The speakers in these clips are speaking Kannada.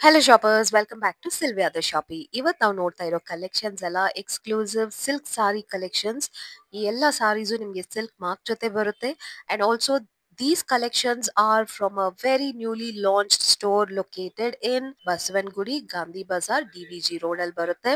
Hello shoppers, welcome back to Sylvia the Shoppy. ಇವತ್ತು ನಾವು ನೋಡ್ತಾ ಇರೋ ಕಲೆಕ್ಷನ್ಸ್ ಎಲ್ಲ ಎಕ್ಸ್ಕ್ಲೂಸಿವ್ ಸಿಲ್ಕ್ ಸಾರಿ ಕಲೆಕ್ಷನ್ಸ್. ಈ ಎಲ್ಲ ಸಾರೀಸು ನಿಮಗೆ ಸಿಲ್ಕ್ ಮಾರ್ಕ್ ಜೊತೆ ಬರುತ್ತೆ and also these collections are from a very newly launched store located in Basavangudi, Gandhi Bazaar, DVG Road ಅಲ್ಲಿ ಬರುತ್ತೆ.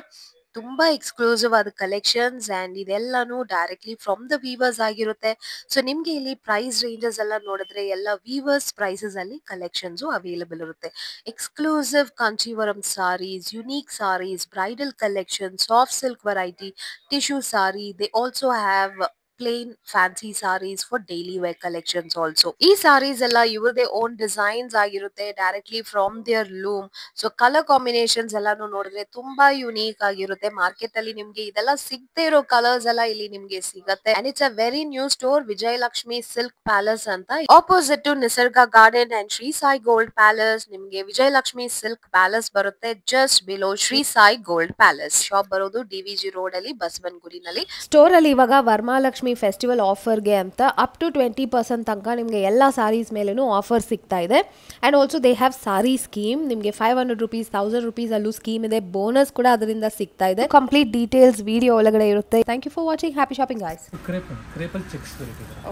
ತುಂಬಾ ಎಕ್ಸ್ಕ್ಲೂಸಿವ್ ಆದ ಕಲೆಕ್ಷನ್ಸ್ ಅಂಡ್ ಇದೆಲ್ಲಾನು ಡೈರೆಕ್ಟ್ಲಿ ಫ್ರಮ್ ದ ವೀವರ್ಸ್ ಆಗಿರುತ್ತೆ. ಸೊ ನಿಮ್ಗೆ ಇಲ್ಲಿ ಪ್ರೈಸ್ ರೇಂಜಸ್ ಎಲ್ಲ ನೋಡಿದ್ರೆ ಎಲ್ಲ ವೀವರ್ಸ್ ಪ್ರೈಸಸ್ ಅಲ್ಲಿ ಕಲೆಕ್ಷನ್ಸ್ ಅವೈಲೇಬಲ್ ಇರುತ್ತೆ. Exclusive Kanchivaram sarees, unique sarees, bridal collection, soft silk variety, tissue saree. They also have plain fancy sarees for daily wear collections also. ಈ sarees ಎಲ್ಲ ಇವ್ರದೇ ಓನ್ ಡಿಸೈನ್ಸ್ ಆಗಿರುತ್ತೆ directly from their loom. So colour combinations ಎಲ್ಲಾನು ನೋಡಿದ್ರೆ ತುಂಬಾ ಯುನೀಕ್ ಆಗಿರುತ್ತೆ. ಮಾರ್ಕೆಟ್ ಅಲ್ಲಿ ನಿಮ್ಗೆ ಇದೆಲ್ಲ ಸಿಗದೆ ಇರೋ ಕಲರ್ಸ್ ಎಲ್ಲ ಇಲ್ಲಿ ನಿಮ್ಗೆ ಸಿಗತ್ತೆ. And it's a very new store, Vijayalakshmi silk palace ಅಂತ, ಆಪೋಸಿಟ್ ಟು ನಿಸರ್ಗ garden and Shri Sai gold palace. ನಿಮ್ಗೆ ವಿಜಯಲಕ್ಷ್ಮಿ ಸಿಲ್ಕ್ ಪ್ಯಾಲೇಸ್ ಬರುತ್ತೆ just below Shri Sai gold palace. Shop ಬರೋದು ಡಿವಿಜಿ ರೋಡ್ ಅಲ್ಲಿ ಬಸವನಗುಡಿನಲ್ಲಿ. ಸ್ಟೋರ್ ಅಲ್ಲಿ ಇವಾಗ ವರಮಹಾಲಕ್ಷ್ಮಿ ಫೆಸ್ಟಿವಲ್ ಆಫರ್ಗೆ ಅಂತ ಅಪ್ ಟು 20% ತನಕ ನಿಮಗೆ ಎಲ್ಲ ಸಾರೀಸ್ ಮೇಲೂ ಆಫರ್ ಸಿಗ್ತಾ ಇದೆ. And also they have sari scheme. ನಿಮಗೆ 500 ರೂಪೀಸ್ 1000 ರೂಪೀಸ್ ಅಲ್ಲೂ ಸ್ಕೀಮ್ ಇದೆ. ಬೋನಸ್ ಕೂಡ ಅದರಿಂದ ಸಿಗ್ತಾ ಇದೆ. ಕಂಪ್ಲೀಟ್ ಡೀಟೇಲ್ಸ್ ವಿಡಿಯೋ ಒಳಗಡೆ ಇರುತ್ತೆ. Thank you for watching. Happy shopping guys.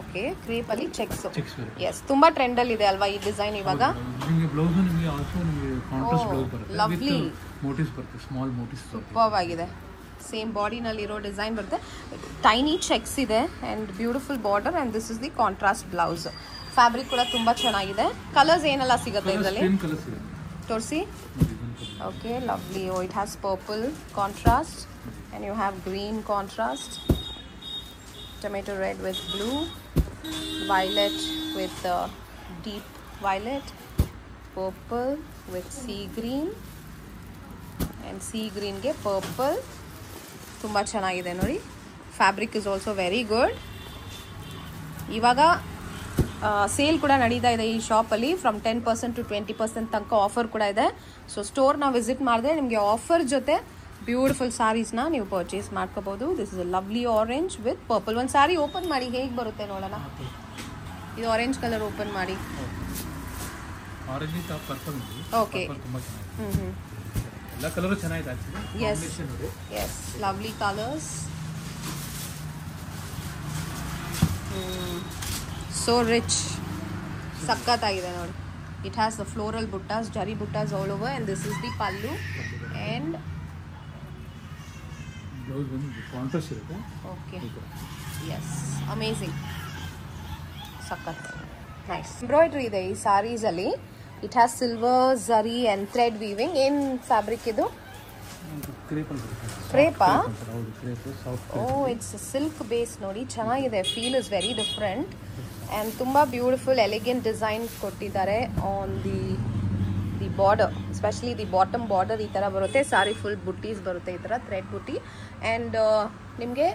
Okay, crepe ಅಲ್ಲಿ ಚೆಕ್ಸ್. ಎಸ್, ತುಂಬಾ ಟ್ರೆಂಡ್ ಅಲ್ಲಿ ಇದೆ ಅಲ್ವಾ ಈ ಡಿಸೈನ್ ಇವಾಗ. ನಿಮಗೆ ಬ್ಲೌಸ್ ನಿಮಗೆ ಆಲ್ಸೋ ನಿಮಗೆ ಕಾಂಟ್ರಾಸ್ಟ್ ಬ್ಲೌಸ್ ಬರುತ್ತೆ. ಲವ್ಲಿ ಮೋಟಿವ್ಸ್ ಬರುತ್ತೆ, ಸ್ಮಾಲ್ ಮೋಟಿವ್ಸ್. ಸೂಪರ್ ಆಗಿದೆ. ಸೇಮ್ ಬಾಡಿನಲ್ಲಿ ಇರೋ ಡಿಸೈನ್ ಬರುತ್ತೆ. ಟೈನಿ ಚೆಕ್ಸ್ ಇದೆ and beautiful border and this is the contrast blouse. Fabric ಕೂಡ ತುಂಬಾ ಚೆನ್ನಾಗಿದೆ. ಕಲರ್ಸ್ ಏನೆಲ್ಲ ಸಿಗುತ್ತೆ ಇದರಲ್ಲಿ ತೋರಿಸಿ. Okay, lovely. Oh, it has purple contrast and you have green contrast, tomato red with blue, violet with deep violet, purple with sea green and sea green ಗೆ purple. ತುಂಬ ಚೆನ್ನಾಗಿದೆ ನೋಡಿ. Fabric is also very good. ಇವಾಗ ಸೇಲ್ ಕೂಡ ನಡೀತಾ ಇದೆ ಈ ಶಾಪಲ್ಲಿ. ಫ್ರಮ್ 10% to 20% ತನಕ ಆಫರ್ ಕೂಡ ಇದೆ. ಸೊ ಸ್ಟೋರ್ನ ವಿಸಿಟ್ ಮಾಡಿದ್ರೆ ನಿಮಗೆ ಆಫರ್ ಜೊತೆ ಬ್ಯೂಟಿಫುಲ್ ಸಾರೀಸ್ನ ನೀವು ಪರ್ಚೇಸ್ ಮಾಡ್ಕೋಬಹುದು. This is a lovely orange with purple. ಒಂದು ಸಾರಿ ಓಪನ್ ಮಾಡಿ ಹೇಗೆ ಬರುತ್ತೆ ನೋಡೋಣ. ಇದು ಆರೆಂಜ್ ಕಲರ್ ಓಪನ್ ಮಾಡಿ. ಓಕೆ, ಎಲ್ಲ ಕಲರ್ ಚೆನ್ನಾಗಿದೆ actually. Yes, lovely colours. So rich, ಸಖತ್ತಾಗಿದೆ ನೋಡಿ. It has the floral buttas, zari buttas all over and this is the pallu and blouse ಬಂದು ಕಾಂಟ್ರಾಸ್ಟ್ ಇರುತ್ತೆ. ಓಕೆ, ಎಸ್, ಅಮೇಝಿಂಗ್, ಸಖತ್ ನೈಸ್. ಎಂಬ್ರಾಯ್ಡ್ರಿ ಇದೆ ಈ ಸಾರೀಸ್ ಅಲ್ಲಿ. It has silver zari and thread weaving. ಏನ್ ಫ್ಯಾಬ್ರಿಕ್ ಇದು? ಕ್ರೇಪಾ? ಓ, ಇಟ್ಸ್ ಸಿಲ್ಕ್ ಬೇಸ್ ನೋಡಿ. ಚೆನ್ನಾಗಿದೆ. Feel is very different and ತುಂಬಾ ಬ್ಯೂಟಿಫುಲ್ ಎಲಿಗೆಂಟ್ ಡಿಸೈನ್ ಕೊಟ್ಟಿದ್ದಾರೆ on the border. Especially the bottom border ಈ ತರ ಬರುತ್ತೆ. ಸಾರಿ ಫುಲ್ ಬುಟ್ಟೀಸ್ ಬರುತ್ತೆ, ಈ ತರ ಥ್ರೆಡ್ ಬುಟ್ಟಿ. ಅಂಡ್ ನಿಮಗೆ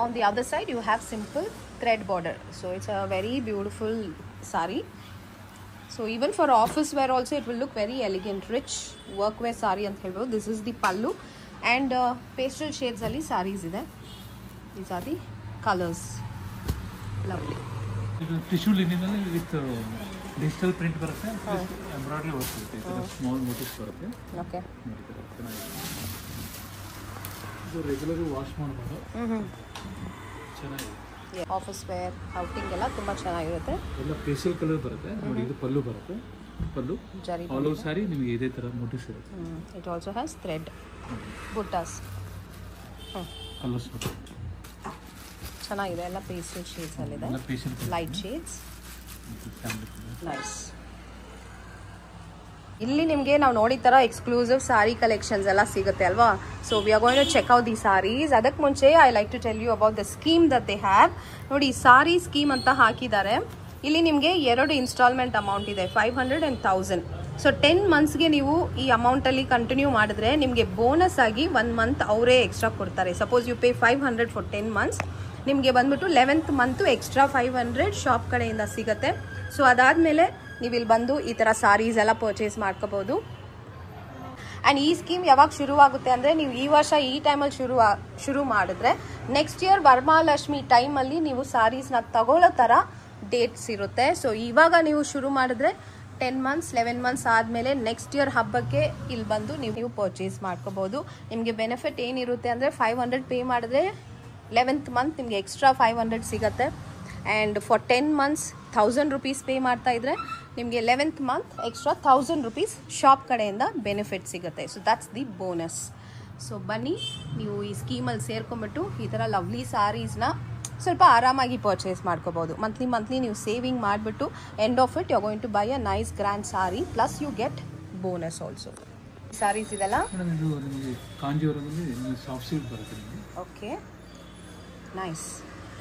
on the other side you have simple thread border. So it's a very beautiful sari. So even for office wear also it will look very elegant, rich work wear sari ant helbodu. This is the pallu and pastel shades alli sarees ide. These are the colors. Lovely. ಇದು ಟಿಶ್ಯೂ ಲಿನಿನ್ ಅಲ್ಲಿ ವಿತ್ ಡಿಜಿಟಲ್ ಪ್ರಿಂಟ್ ಬರುತ್ತೆ, ಎಂಬ್ರಾಯ್ಡರಿ ವರ್ಕ್ ಇರುತ್ತೆ, ಸ್ಮಾಲ್ ಮೋಟಿವ್ಸ್ ಬರುತ್ತೆ. ಓಕೆ, ಇದು ರೆಗ್ಯುಲರ್ ವಾಶ್ ಮಾಡಬಹುದು. ಚೆನ್ನಾಗಿದೆ. ಆಫೀಸ್ ವೇರ್ ಔಟಿಂಗ್ ಎಲ್ಲ ತುಂಬಾ ಚೆನ್ನಾಗಿರುತ್ತೆ. ಎಲ್ಲ ಪೇಸ್ಟಲ್ ಕಲರ್ ಬರುತ್ತೆ ನೋಡಿ. ಇದು ಪಲ್ಲು ಬರುತ್ತೆ. ಪಲ್ಲು ಆಲ್ ಓವರ್ ಸಾರಿ ನಿಮಗೆ ಇದೇ ತರ ಮೋಟಿವ್ಸ್ ಇರುತ್ತೆ. It also has thread buttas. Colours ಚೆನ್ನಾಗಿದೆ. ಎಲ್ಲ ಪೇಸ್ಟಲ್ ಶೇಡ್ಸ್ ಅಲ್ಲಿ ಇದೆ, ಲೈಟ್ ಶೇಡ್ಸ್. ನೈಸ್. ಇಲ್ಲಿ ನಿಮಗೆ ನಾವು ನೋಡಿದ ತರ ಎಕ್ಸ್ಕ್ಲೂಸಿವ್ ಸಾರಿ ಕಲೆಕ್ಷನ್ಸ್ ಎಲ್ಲ ಸಿಗುತ್ತೆ ಅಲ್ವಾ. So we are going to check out the saris. ಅದಕ್ಕೆ ಮುಂಚೆ I like to tell you about the scheme that they have. ನೋಡಿ, ಸಾರಿ ಸ್ಕೀಮ್ ಅಂತ ಹಾಕಿದ್ದಾರೆ. ಇಲ್ಲಿ ನಿಮಗೆ 2 ಇನ್ಸ್ಟಾಲ್ಮೆಂಟ್ ಅಮೌಂಟ್ ಇದೆ, 500 and 1000. ಸೊ 10 ಮಂತ್ಸ್ಗೆ ನೀವು ಈ ಅಮೌಂಟಲ್ಲಿ ಕಂಟಿನ್ಯೂ ಮಾಡಿದ್ರೆ ನಿಮಗೆ ಬೋನಸ್ ಆಗಿ 1 ಮಂತ್ ಅವರೇ ಎಕ್ಸ್ಟ್ರಾ ಕೊಡ್ತಾರೆ. Suppose you pay 500 for 10 months, ನಿಮಗೆ ಬಂದ್ಬಿಟ್ಟು 11th ಮಂತು ಎಕ್ಸ್ಟ್ರಾ 500 ಶಾಪ್ ಕಡೆಯಿಂದ ಸಿಗುತ್ತೆ. ಸೊ ಅದಾದಮೇಲೆ ನೀವು ಇಲ್ಲಿ ಬಂದು ಈ ಥರ ಸಾರೀಸ್ ಎಲ್ಲ ಪರ್ಚೇಸ್ ಮಾಡ್ಕೋಬಹುದು. ಆ್ಯಂಡ್ ಈ ಸ್ಕೀಮ್ ಯಾವಾಗ ಶುರುವಾಗುತ್ತೆ ಅಂದರೆ, ನೀವು ಈ ವರ್ಷ ಈ ಟೈಮಲ್ಲಿ ಶುರು ಮಾಡಿದ್ರೆ ನೆಕ್ಸ್ಟ್ ಇಯರ್ ವರಮಹಾಲಕ್ಷ್ಮಿ ಟೈಮಲ್ಲಿ ನೀವು ಸಾರೀಸ್ನ ತಗೊಳ್ಳೋ ಥರ ಡೇಟ್ಸ್ ಇರುತ್ತೆ. ಸೊ ಇವಾಗ ನೀವು ಶುರು ಮಾಡಿದ್ರೆ 10 ಮಂತ್ಸ್ 11 ಮಂತ್ಸ್ ಆದಮೇಲೆ ನೆಕ್ಸ್ಟ್ ಇಯರ್ ಹಬ್ಬಕ್ಕೆ ಇಲ್ಲಿ ಬಂದು ನೀವು ಪರ್ಚೇಸ್ ಮಾಡ್ಕೋಬೋದು. ನಿಮಗೆ ಬೆನಿಫಿಟ್ ಏನಿರುತ್ತೆ ಅಂದರೆ 500 ಪೇ ಮಾಡಿದ್ರೆ 11th ಮಂತ್ ನಿಮಗೆ ಎಕ್ಸ್ಟ್ರಾ 500 ಸಿಗುತ್ತೆ. And for 10 months 1000 rupees pay ಮಾಡ್ತಾ ಇದ್ರೆ ನಿಮಗೆ 11th month extra 1000 rupees shop ಕಡೆಯಿಂದ ಬೆನಿಫಿಟ್ ಸಿಗುತ್ತೆ. So that's the bonus. So ಬನ್ನಿ, ನೀವು ಈ ಸ್ಕೀಮಲ್ಲಿ ಸೇರ್ಕೊಂಬಿಟ್ಟು ಈ ಥರ ಲವ್ಲಿ ಸ್ಯಾರೀಸ್ನ ಸ್ವಲ್ಪ ಆರಾಮಾಗಿ ಪರ್ಚೇಸ್ ಮಾಡ್ಕೋಬೋದು. ಮಂತ್ಲಿ ನೀವು ಸೇವಿಂಗ್ ಮಾಡಿಬಿಟ್ಟು end of it you going to buy a nice grand sari plus you get bonus also. Saris ಇದೆಲ್ಲ ಕಾಂಜೀವರದಲ್ಲಿ ಸಾಫ್ಟ್ ಸಿಲ್ಕ್ ಬರುತ್ತೆ. Okay, nice.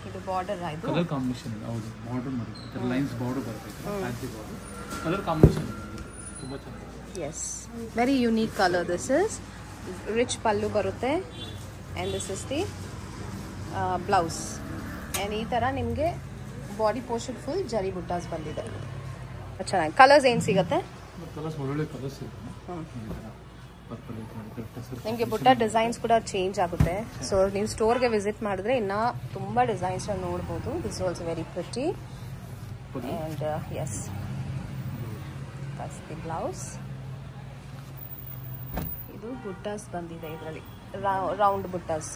ಇದು ಬಾರ್ಡರ್ ಆಯಿತು, ಕಲರ್ ಕಾಂಬಿನೇಷನ್. ಹೌದು, ಬಾರ್ಡರ್ ಬರುತ್ತೆ, ಲೈನ್ಸ್ ಬಾರ್ಡರ್ ಬರುತ್ತೆ, ಫ್ಯಾನ್ಸಿ ಬಾರ್ಡರ್, ಕಲರ್ ಕಾಂಬಿನೇಷನ್ ತುಂಬ ಚೆನ್ನಾಗಿದೆ. Yes, very unique colour. This is rich pallu ಬರುತ್ತೆ and this is the blouse. And ಈ ಥರ ನಿಮಗೆ ಬಾಡಿ ಪೋರ್ಷನ್ ಫುಲ್ ಜರಿ ಬುಟ್ಟಾಸ್ ಬಂದಿದೆ. ಚೆನ್ನಾಗಿ ಕಲರ್ಸ್ ಏನು ಸಿಗುತ್ತೆ? ಕಲರ್ಸ್ ಒಳ್ಳೊಳ್ಳೆ ಕಲರ್ಸ್ ಇದೆ. ನಿಮಗೆ ಬುಟ್ಟ ಡಿಸೈನ್ಸ್ ಕೂಡ ಚೇಂಜ್ ಆಗುತ್ತೆ. ಸೊ ನೀವು ಸ್ಟೋರ್ಗೆ ವಿಸಿಟ್ ಮಾಡಿದ್ರೆ ಇನ್ನೂ ತುಂಬ ಡಿಸೈನ್ಸ್ ನೋಡ್ಬೋದು. This also very pretty and yes, that's the blouse. ಇದು ಬುಟ್ಟಾಸ್ ಬಂದಿದೆ ಇದರಲ್ಲಿ, round buttas.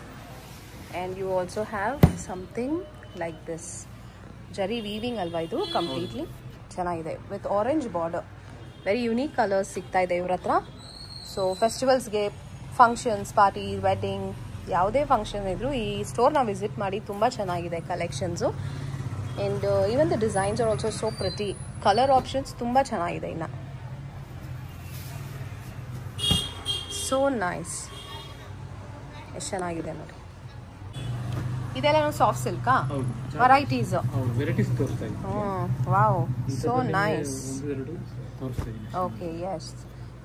And you also have something like this zari weaving ಅಲ್ವಾ ಇದು ಕಂಪ್ಲೀಟ್ಲಿ. ಚೆನ್ನಾಗಿದೆ with orange border. Very unique colours ಸಿಗ್ತಾ ಇದೆ ಇವ್ರ ಹತ್ರ. ಸೊ ಫೆಸ್ಟಿವಲ್ಸ್ಗೆ, ಫಂಕ್ಷನ್ಸ್, ಪಾರ್ಟಿ, ವೆಡ್ಡಿಂಗ್, ಯಾವುದೇ ಫಂಕ್ಷನ್ ಇದ್ದರೂ ಈ ಸ್ಟೋರ್ನ ವಿಸಿಟ್ ಮಾಡಿ. ತುಂಬ ಚೆನ್ನಾಗಿದೆ collections. And even the designs are also so pretty. Colour options ತುಂಬ ಚೆನ್ನಾಗಿದೆ. ಇನ್ನು ಸೋ ನೈಸ್, ಎಷ್ಟು ಚೆನ್ನಾಗಿದೆ ನೋಡಿ. ಇದೆಲ್ಲ ಸಾಫ್ಟ್ ಸಿಲ್ಕಾ ವೆರೈಟೀಸ್? ವೆರೈಟೀಸ್ ತೋರಿಸ್ತಾ ಇದ್ದೀನಿ. Wow, so nice. Okay, yes,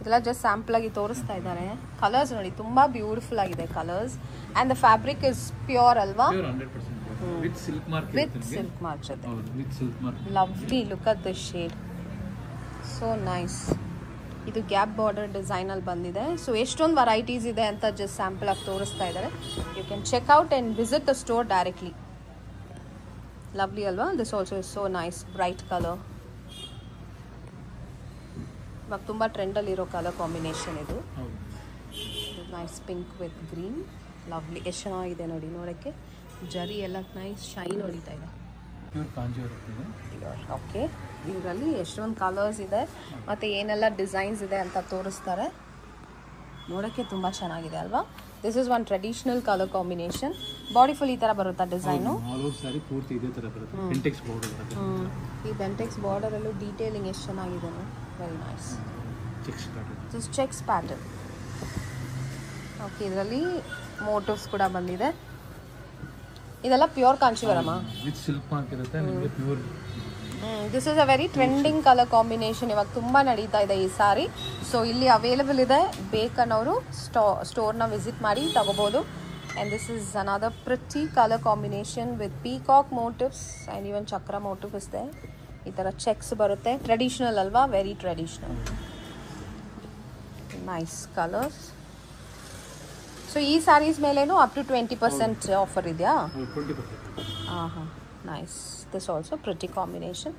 ಇದೆಲ್ಲ ಜಸ್ಟ್ ಸ್ಯಾಂಪಲ್ ಆಗಿ ತೋರಿಸ್ತಾ ಇದ್ದಾರೆ. ಕಲರ್ಸ್ ನೋಡಿ, ತುಂಬ ಬ್ಯೂಟಿಫುಲ್ ಆಗಿದೆ colours. And the fabric is pure ಅಲ್ವಾ? With silk mark. With silk mark ಜೊತೆ. With silk mark. Lovely, look at this shade, so nice. ಇದು ಗ್ಯಾಪ್ ಬಾರ್ಡರ್ ಡಿಸೈನಲ್ಲಿ ಬಂದಿದೆ. ಸೊ ಎಷ್ಟೊಂದು ವೆರೈಟೀಸ್ ಇದೆ ಅಂತ ಜಸ್ಟ್ ಸ್ಯಾಂಪಲ್ ಆಗಿ ತೋರಿಸ್ತಾ ಇದ್ದಾರೆ. You can check out and visit the store directly. Lovely ಅಲ್ವಾ? This also is so nice, bright colour. ಇವಾಗ ತುಂಬ ಟ್ರೆಂಡಲ್ಲಿರೋ ಕಲರ್ ಕಾಂಬಿನೇಷನ್ ಇದು. Nice pink with green, lovely. ಎಷ್ಟು ಚೆನ್ನಾಗಿದೆ ನೋಡಿ ನೋಡೋಕ್ಕೆ. ಜರಿ ಎಲ್ಲ ನೈಸ್ ಶೈನ್ ಹೊಡಿತಾ ಇದೆ. ಓಕೆ, ಇದರಲ್ಲಿ ಎಷ್ಟೊಂದು ಕಲರ್ಸ್ ಇದೆ ಮತ್ತು ಏನೆಲ್ಲ ಡಿಸೈನ್ಸ್ ಇದೆ ಅಂತ ತೋರಿಸ್ತಾರೆ. ನೋಡೋಕ್ಕೆ ತುಂಬ ಚೆನ್ನಾಗಿದೆ ಅಲ್ವಾ? This is one traditional colour combination. Body full ಈ ಥರ ಬರುತ್ತಾ ಡಿಸೈನು? ಈ ಬೆಂಟೆಕ್ಸ್ ಬಾರ್ಡರಲ್ಲೂ ಡೀಟೇಲಿಂಗ್ ಎಷ್ಟು ಚೆನ್ನಾಗಿದೆ. Very nice. This cheques pattern. Okay, ಇದರಲ್ಲಿ ಮೋಟಿವ್ಸ್ ಕೂಡ ಬಂದಿದೆ. ಇದೆಲ್ಲ ಪ್ಯೂರ್ ಕಾಂಚೀವರಮ ವಿತ್ ಸಿಲ್ಕ್ ಮಾರ್ಕ್ ಇರುತ್ತೆ. ನಿಮಗೆ pure. This is a very trending colour combination. ಇವಾಗ ತುಂಬ ನಡೀತಾ ಇದೆ ಈ ಸಾರಿ. ಸೊ ಇಲ್ಲಿ ಅವೈಲೇಬಲ್ ಇದೆ. ಬೇಕನ್ನೋರು ಸ್ಟೋರ್ನ ವಿಸಿಟ್ ಮಾಡಿ ತಗೋಬೋದು. And this is another pretty colour combination with peacock motives and even ಚಕ್ರ ಮೋಟಿವ್ ಇದೆ. ಈ ಥರ ಚೆಕ್ಸ್ ಬರುತ್ತೆ. ಟ್ರೆಡಿಷ್ನಲ್ ಅಲ್ವಾ? Very traditional. Nice colours. So ಈ ಸ್ಯಾರೀಸ್ ಮೇಲೇನು ಅಪ್ ಟು 20% ಆಫರ್ ಇದೆಯಾ? ಹಾಂ ಹಾಂ, nice. This also pretty combination.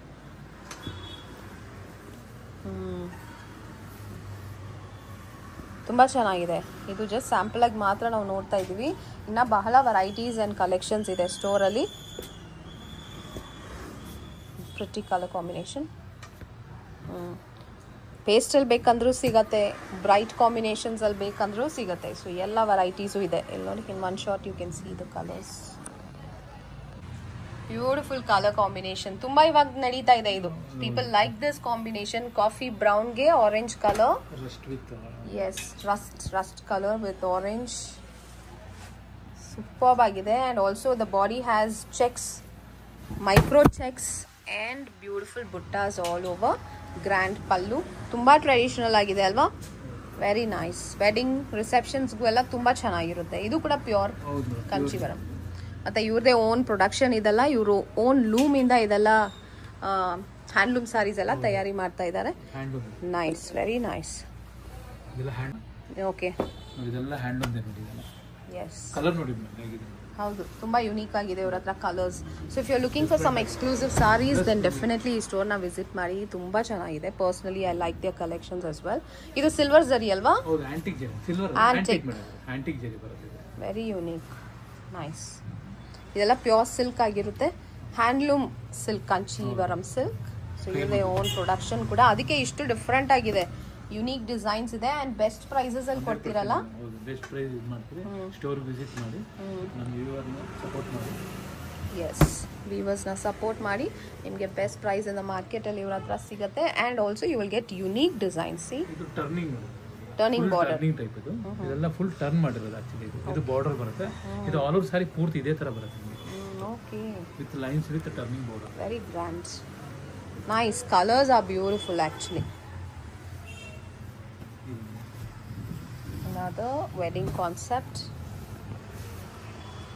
ತುಂಬ ಚೆನ್ನಾಗಿದೆ. ಇದು ಜಸ್ಟ್ ಸ್ಯಾಂಪಲಾಗಿ ಮಾತ್ರ ನಾವು ನೋಡ್ತಾ ಇದ್ದೀವಿ. ಇನ್ನು ಬಹಳ ವೆರೈಟೀಸ್ ಆ್ಯಂಡ್ ಕಲೆಕ್ಷನ್ಸ್ ಇದೆ ಸ್ಟೋರಲ್ಲಿ. Pretty colour combination. ಪೇಸ್ಟಲ್ಲಿ ಬೇಕಂದ್ರೂ ಸಿಗುತ್ತೆ, ಬ್ರೈಟ್ ಕಾಂಬಿನೇಷನ್ಸಲ್ಲಿ ಬೇಕಂದ್ರೂ ಸಿಗುತ್ತೆ. ಸೊ ಎಲ್ಲ ವೆರೈಟೀಸು ಇದೆ. ಇಲ್ಲಿ ನೋಡಿ, in one shot you can see the colours. Beautiful colour combination. ತುಂಬ ಇವಾಗ ನಡೀತಾ ಇದೆ ಇದು. People like this combination. Coffee ಬ್ರೌನ್ಗೆ orange colour. Yes, rust colour with orange. Superb ಆಗಿದೆ. And also the body has checks, micro checks and beautiful buttas all over. Grand pallu. ತುಂಬ ಟ್ರೆಡಿಷನಲ್ ಆಗಿದೆ ಅಲ್ವಾ? Very nice. ವೆಡ್ಡಿಂಗ್ ರಿಸೆಪ್ಷನ್ಸ್ಗೂ ಎಲ್ಲ ತುಂಬ ಚೆನ್ನಾಗಿರುತ್ತೆ. ಇದು ಕೂಡ ಪ್ಯೂರ್ ಕಂಚೀವರಂ. ಮತ್ತು ಇವ್ರದೇ ಓನ್ ಪ್ರೊಡಕ್ಷನ್ ಇದೆಲ್ಲ. ಇವರು ಓನ್ ಲೂಮಿಂದ ಇದೆಲ್ಲ ಹ್ಯಾಂಡ್ಲೂಮ್ ಸ್ಯಾರೀಸ್ ಎಲ್ಲ ತಯಾರಿ ಮಾಡ್ತಾ ಇದ್ದಾರೆ. Nice, very nice. ಓಕೆ, ಇದೆಲ್ಲ ಹ್ಯಾಂಡ್ಲೂಮ್. ಎಸ್, ಕಲರ್ ನೋಡಿ ಹೌದು, ತುಂಬ ಯುನೀಕ್ ಆಗಿದೆ ಇವ್ರ ಹತ್ರ colours. So if you are looking for some exclusive saris then definitely ಈ ಸ್ಟೋರ್ನ ವಿಸಿಟ್ ಮಾಡಿ. ತುಂಬ ಚೆನ್ನಾಗಿದೆ. Personally I like their collections as well. ಇದು ಸಿಲ್ವರ್ ಜರಿ ಅಲ್ವಾ? ಹೌದು, ಆಂಟಿಕ್ ಜರಿ, ಸಿಲ್ವರ್ ಆಂಟಿಕ್ ಆಂಟಿಕ್ ಜರಿ ಬರುತ್ತೆ. Very unique, nice. ಇದೆಲ್ಲ ಪ್ಯೂರ್ ಸಿಲ್ಕ್ ಆಗಿರುತ್ತೆ, handloom silk, Kanchivaram silk. So ಇದೇ ಓನ್ ಪ್ರೊಡಕ್ಷನ್ ಕೂಡ, ಅದಕ್ಕೆ ಇಷ್ಟು ಡಿಫ್ರೆಂಟ್ ಆಗಿದೆ. ಯುನೀಕ್ ಡಿಸೈನ್ಸ್ ಇದೆ ಅಂಡ್ ಬೆಸ್ಟ್ ಪ್ರೈಸಸ್ ಅಲ್ಲಿ ಕೊಡ್ತೀರಲ್ಲ. ಬೆಸ್ಟ್ ಪ್ರೈಸ್ ಇದು ಮಾಡ್ತೀವಿ. ಸ್ಟೋರ್ ವಿಸಿಟ್ ಮಾಡಿ, ನಮ್ಮ ವ್ಯೂವರ್ನ ಸಪೋರ್ಟ್ ಮಾಡಿ. ಎಸ್, ವ್ಯೂವರ್ಸ್ನ ಸಪೋರ್ಟ್ ಮಾಡಿ. ನಿಮಗೆ ಬೆಸ್ಟ್ ಪ್ರೈಸ್ ಇನ್ ದ ಮಾರ್ಕೆಟಲ್ಲಿ ಇವ್ರ ಹತ್ರ ಸಿಗುತ್ತೆ. And also you will get unique designs. See, ಇದು ಟರ್ನಿಂಗ್ ಬಾರ್ಡರ್, ಟರ್ನಿಂಗ್ ಟೈಪ್ ಇದು. ಇದೆಲ್ಲ ಫುಲ್ ಟರ್ನ್ ಮಾಡಿರೋದು ಆಕ್ಚುಲಿ. ಇದು ಬಾರ್ಡರ್ ಬರುತ್ತೆ. ಇದು ಆಲ್ ಓವರ್ ಸಾರಿ ಪೂರ್ತಿ ಇದೇ ತರ ಬರುತ್ತೆ ನಿಮಗೆ. Okay, with lines with turning border. Very grand, nice. Colours R beautiful actually. another wedding concept.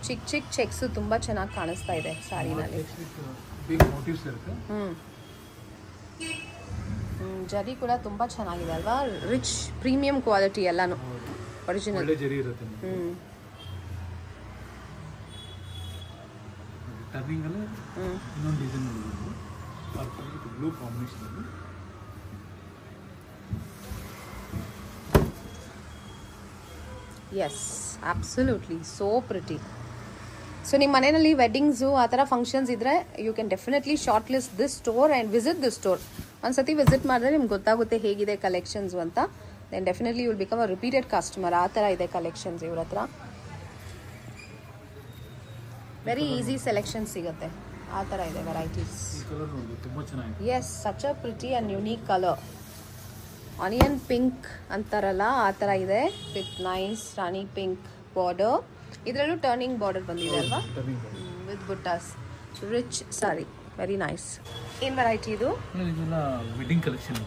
ಚಿಕ್ಕ ಚೆಕ್ಸ್ ತುಂಬಾ ಚೆನ್ನಾಗಿ ಕಾಣಿಸ್ತಾ ಇದೆ ಸಾರಿನಲ್ಲಿ. ಬಿಗ್ ಮೋಟಿವ್ಸ್ ಇರುತ್ತೆ. ಜರಿ ಕೂಡ ತುಂಬಾ ಚೆನ್ನಾಗಿದೆ ಅಲ್ವಾ? ರಿಚ್ ಪ್ರೀಮಿಯಂ ಕ್ವಾಲಿಟಿ ಎಲ್ಲಾನು ಒರಿಜಿನಲ್. ಒಳ್ಳೆ ಜರಿ ಇರುತ್ತೆ. ಟರ್ನಿಂಗ್ ಅಲ್ಲಿ ಇನ್ನೊಂದು ಡಿಸೈನ್ ನೋಡಬಹುದು. ಪರ್ಪಲ್ ವಿತ್ ಬ್ಲೂ ಕಾಂಬಿನೇಷನ್ ಅಲ್ಲಿ. Yes, absolutely, so pretty. So ನಿಮ್ಮ ಮನೆಯಲ್ಲಿ ವೆಡ್ಡಿಂಗ್ಸು ಆ ಥರ ಫಂಕ್ಷನ್ಸ್ ಇದ್ದರೆ you can definitely shortlist this store and visit this store. ಒಂದ್ಸತಿ ವಿಸಿಟ್ ಮಾಡಿದ್ರೆ ನಿಮ್ಗೆ ಗೊತ್ತಾಗುತ್ತೆ ಹೇಗಿದೆ ಕಲೆಕ್ಷನ್ಸು ಅಂತ. Then definitely you will become a repeated customer. ಆ ಥರ ಇದೆ ಕಲೆಕ್ಷನ್ಸ್ ಇವ್ರ ಹತ್ರ. ವೆರಿ ಈಸಿ ಸೆಲೆಕ್ಷನ್ ಸಿಗುತ್ತೆ, ಆ ಥರ ಇದೆ varieties. Yes, such a pretty and unique colour. Onion pink ಅಂತಾರಲ್ಲ ಆ ಥರ ಇದೆ, with nice rani pink border. ಇದರಲ್ಲೂ ಟರ್ನಿಂಗ್ ಬಾರ್ಡರ್ ಬಂದಿದೆ ಅಲ್ವಾ, with buttas. Rich sari, very nice. ಏನು ವೆರೈಟಿ ಇದು? ಇದೆಲ್ಲ ವೆಡ್ಡಿಂಗ್ ಕಲೆಕ್ಷನ್.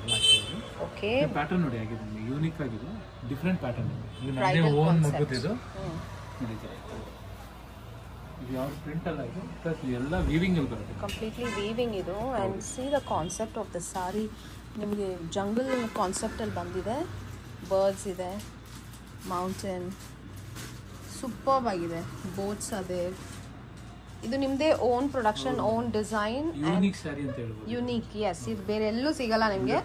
ಓಕೆ, ಪ್ಯಾಟರ್ನ್ ನೋಡಿ ಆಗಿದೆ, ಯೂನಿಕ್ ಆಗಿದೆ, ಡಿಫರೆಂಟ್ ಪ್ಯಾಟರ್ನ್ ಇದೆ. ಇದು ನಮ್ಮದೇ ಓನ್ ಮುಗ್ಗುತ್ತಿದ್ದು ಇದು ಯಾವ ಪ್ರಿಂಟ್ ಅಲ್ಲ, ಇದು ಪ್ಲಸ್ ಎಲ್ಲ ವೀವಿಂಗ್ ಅಲ್ಲಿ ಬರುತ್ತೆ. ಕಂಪ್ಲೀಟ್ಲಿ ವೀವಿಂಗ್ ಇದು. And see the concept of the sari. ನಿಮಗೆ ಜಂಗಲ್ ಕಾನ್ಸೆಪ್ಟಲ್ಲಿ ಬಂದಿದೆ. ಬರ್ಡ್ಸ್ ಇದೆ, ಮೌಂಟೇನ್, ಸೂಪರ್ಬ್ ಆಗಿದೆ. ಬೋಟ್ಸ್ ಅದೇ. ಇದು ನಿಮ್ಮದೇ own production, own design, unique sari ಅಂತ ಹೇಳ್ಬೋದು. Unique, yes. ಇದು ಬೇರೆ ಎಲ್ಲೂ ಸಿಗಲ್ಲ ನಿಮಗೆ.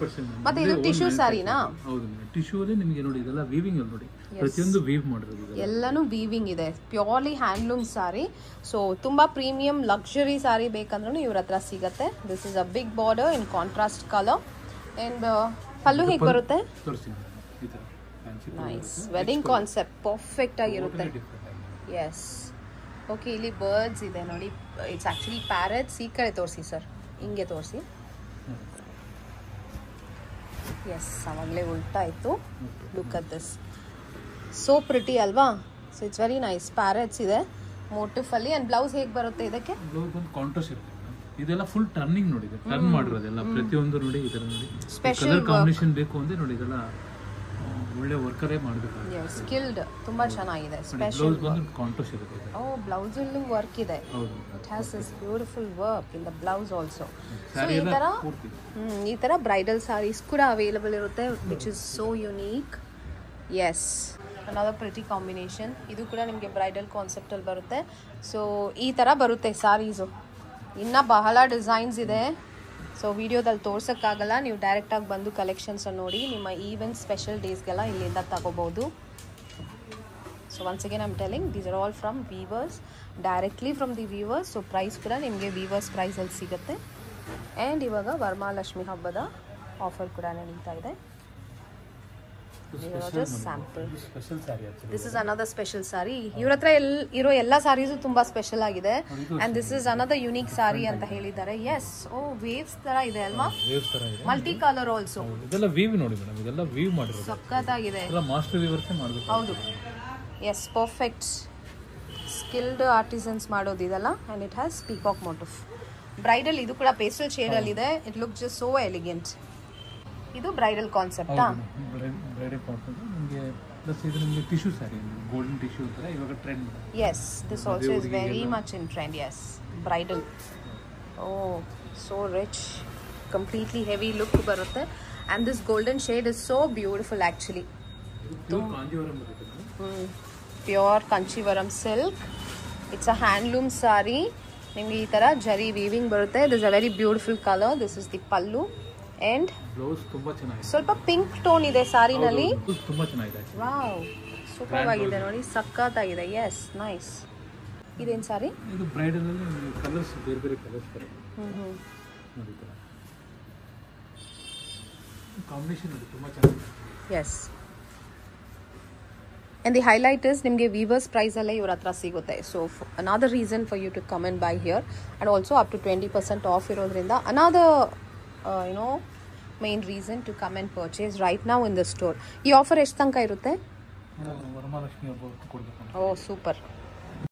ಮತ್ತೆ ಇದು ಟಿಶ್ಯೂ ಸ್ಯಾರಿನಾ? ಹೌದು, ಟಿಶ್ಯೂ ಅಲ್ಲಿ ನಿಮಗೆ ನೋಡಿ ಇದೆಲ್ಲ ವೀವಿಂಗ್ ಅಲ್ಲಿ ನೋಡಿ, ಪ್ರತಿಯೊಂದು ವೀವ್ ಮಾಡಿರೋದು, ಎಲ್ಲಾನು ವೀವಿಂಗ್ ಇದೆ. Purely handloom sari. ಸೊ ತುಂಬಾ ಪ್ರೀಮಿಯಂ ಲಕ್ಸುರಿ ಸಾರಿ ಬೇಕಂದ್ರೂ ಇವ್ರ ಹತ್ರ ಸಿಗತ್ತೆ. This is a big border in contrast colour. And pallu ಹೇಗೆ ಬರುತ್ತೆ? ನೈಸ್, ವೆಡ್ಡಿಂಗ್ ಕಾನ್ಸೆಪ್ಟ್ ಪರ್ಫೆಕ್ಟ್ ಆಗಿರುತ್ತೆ. Yes, okay. ಇಲ್ಲಿ ಬರ್ಡ್ಸ್ ಇದೆ ನೋಡಿ, ಇಟ್ಸ್ ಆಕ್ಚುಲಿ ಪ್ಯಾರೆಟ್ಸ್. ಈ ಕಡೆ ತೋರಿಸಿ ಸರ್, ಹಿಂಗೆ ತೋರಿಸಿ. ಎಸ್, ಅವಾಗಲೇ ಉಲ್ಟಾ ಇತ್ತು. Look at this, so pretty ಅಲ್ವಾ? So it's very nice. Parrots ಇದೆ ಮೋಟಿಫ್ ಅಲ್ಲಿ. ಅಂಡ್ ಬ್ಲೌಸ್ ಹೇಗೆ ಬರುತ್ತೆ ಇದಕ್ಕೆ? ಕಾಂಟ್ರಾಸ್ಟ್ ಇರುತ್ತೆ. ಇದೆಲ್ಲ ಫುಲ್ ಟರ್ನಿಂಗ್ ನೋಡಿ, ಟರ್ನ್ ಮಾಡಿರೋದೆಲ್ಲ ಪ್ರತಿಯೊಂದು ನೋಡಿ. ಇದರ ನೋಡಿ ಸ್ಪೆಷಲ್ ಕಲರ್ ಕಾಂಬಿನೇಷನ್ ಬೇಕು ಅಂದ್ರೆ ನೋಡಿ, ಇದೆಲ್ಲ ಒಳ್ಳೆ ವರ್ಕರೇ ಮಾಡಬೇಕು. ಸ್ಕಿಲ್ಡ್, ತುಂಬಾ ಚೆನ್ನಾಗಿದೆ. ಸ್ಪೆಷಲ್ ಬ್ಲೌಸ್ ಬಂದು ಕಾಂಟ್ರಾಸ್ಟ್ ಇರುತ್ತೆ. ಓ, ಬ್ಲೌಸ್ ಅಲ್ಲೂ ವರ್ಕ್ ಇದೆ. It has this beautiful work in the blouse also. So ಈ ತರ ಬ್ರೈಡಲ್ ಸಾರೀಸ್ ಕೂಡ ಅವೈಲಬಲ್ ಇರುತ್ತೆ, which is so unique. Yes, another pretty combination. ಇದು ಕೂಡ ನಿಮಗೆ ಬ್ರೈಡಲ್ ಕಾನ್ಸೆಪ್ಟಲ್ಲಿ ಬರುತ್ತೆ. ಸೊ ಈ ಥರ ಬರುತ್ತೆ ಸಾರೀಸು. ಇನ್ನೂ ಬಹಳ ಡಿಸೈನ್ಸ್ ಇದೆ. ಸೊ ವಿಡಿಯೋದಲ್ಲಿ ತೋರ್ಸೋಕ್ಕಾಗಲ್ಲ, ನೀವು ಡೈರೆಕ್ಟಾಗಿ ಬಂದು ಕಲೆಕ್ಷನ್ಸನ್ನು ನೋಡಿ. ನಿಮ್ಮ ಈವೆಂಟ್ ಸ್ಪೆಷಲ್ ಡೇಸ್ಗೆಲ್ಲ ಇಲ್ಲಿಂದ ತಗೋಬೋದು. So once again I am telling, these are all from weavers, directly from the weavers. So price ಕೂಡ ನಿಮಗೆ ವೀವರ್ಸ್ ಪ್ರೈಸಲ್ಲಿ ಸಿಗುತ್ತೆ. ಆ್ಯಂಡ್ ಇವಾಗ ವರಮಹಾಲಕ್ಷ್ಮಿ ಹಬ್ಬದ ಆಫರ್ ಕೂಡ ನಡೀತಾ ಇದೆ. Sample. This is another special sari. ಇವ್ರ ಹತ್ರ ಇರೋ ಎಲ್ಲ ಸಾರೀಸು ತುಂಬಾ ಸ್ಪೆಷಲ್ ಆಗಿದೆ. And this is another unique sari ಅಂತ ಹೇಳಿದ್ದಾರೆ. ಎಸ್, ಓ ವೇವ್ಸ್ ತರ ಇದೆ ಅಲ್ವಾ? Multi colour also. ಇದೆಲ್ಲ ವೀವ್ ನೋಡಿ ಮೇಡಮ್, ಇದೆಲ್ಲ ವೀವ್ ಮಾಡಿರೋದು ಸಖತ್ತಾಗಿದೆ. ಎಲ್ಲ ಮಾಸ್ಟರ್ ವೀವರ್ಸ್ ಮಾಡಬೇಕು. ಹೌದು, ಎಸ್, ಪರ್ಫೆಕ್ಟ್ ಸ್ಕಿಲ್ಡ್ ಆರ್ಟಿಸನ್ಸ್ ಮಾಡೋದು ಇದೆಲ್ಲ. And it has peacock motif. Bridal ಇದು ಕೂಡ ಪೇಸ್ಟಲ್ ಶೇಡ್ ಅಲ್ಲಿ ಇದೆ. It look just so elegant. ಇದು ಬ್ರೈಡಲ್ ಕಾನ್ಸೆಪ್ಟಾ? Bridal concept. ನಿಮಗೆ ಪ್ಲಸ್ ಇದು ನಿಮಗೆ ಟಿಶ್ಯೂ ಸ್ಯಾರಿ, ಗೋಲ್ಡನ್ ಟಿಶ್ಯೂ ತರ ಇವಾಗ trend. Yes, this also is very much in trend. Yes, bridal. Oh, so rich, completely heavy look ಬರುತ್ತೆ. And this golden shade is so beautiful actually. Kanjeevaram ಬರುತ್ತೆ. Pure Kancheevaram silk. It's a handloom ಸಾರಿ. ನಿಮಗೆ ಈ ಥರ ಜರಿ ವೀವಿಂಗ್ ಬರುತ್ತೆ. This a very beautiful colour. This is the pallu and blouse ತುಂಬಾ ಚೆನ್ನಾಗಿದೆ. ಸ್ವಲ್ಪ ಪಿಂಕ್ ಟೋನ್ ಇದೆ ಸಾರಿನಲ್ಲಿ. ತುಂಬಾ ಚೆನ್ನಾಗಿದೆ. ವಾವ್, ಸೂಪರ್ ಆಗಿದೆ ನೋಡಿ, ಸಖತ್ತಾಗಿದೆ. Yes, nice. ಇದೇನು ಸಾರಿ? ಇದು ಬ್ರೈಡಲ್ ಅಲ್ಲಿ ಕಲರ್ಸ್, ಬೇರೆ ಬೇರೆ ಕಲರ್ಸ್ ಬರುತ್ತೆ. ನೋಡಿ ಈ ಥರ ಕಾಂಬಿನೇಷನ್ ಇದೆ, ತುಂಬಾ ಚೆನ್ನಾಗಿದೆ. Yes. And the highlight is ನಿಮಗೆ ವೀವರ್ಸ್ ಪ್ರೈಸಲ್ಲೇ ಇವ್ರ ಹತ್ರ ಸಿಗುತ್ತೆ. So another reason for you to come and buy here. And also up to 20% off ಇರೋದ್ರಿಂದ another main reason to come and purchase right now in the store. ಈ ಆಫರ್ ಎಷ್ಟು ತನಕ ಇರುತ್ತೆ? ವರಮಹಾಲಕ್ಷ್ಮಿ ಹಬ್ಬ ಕೊಡಬೇಕು. Oh super.